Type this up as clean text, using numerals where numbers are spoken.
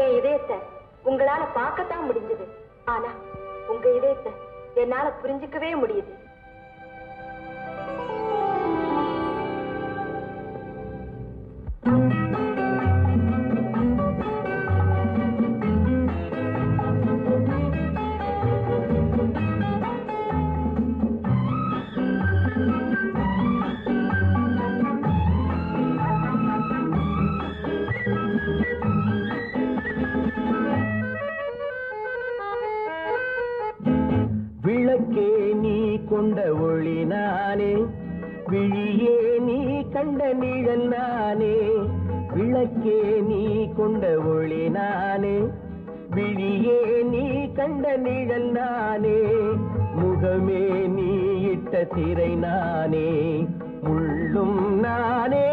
என் இதயத்தை உங்களால பார்க்கத்தான் முடிஞ்சது. ஆனா உங்க இதயத்தை என்னால புரிஞ்சுக்கவே முடியுது. விளக்கே நீ கொண்ட ஒளி நானே, விழியே நீ கண்ட நிழல் நானே. விளக்கே நீ கொண்ட ஒளி நானே, விழியே நீ கண்ட நிழல் நானே. முகமே நீ இட்ட திரை நானே, முள்ளும் நானே.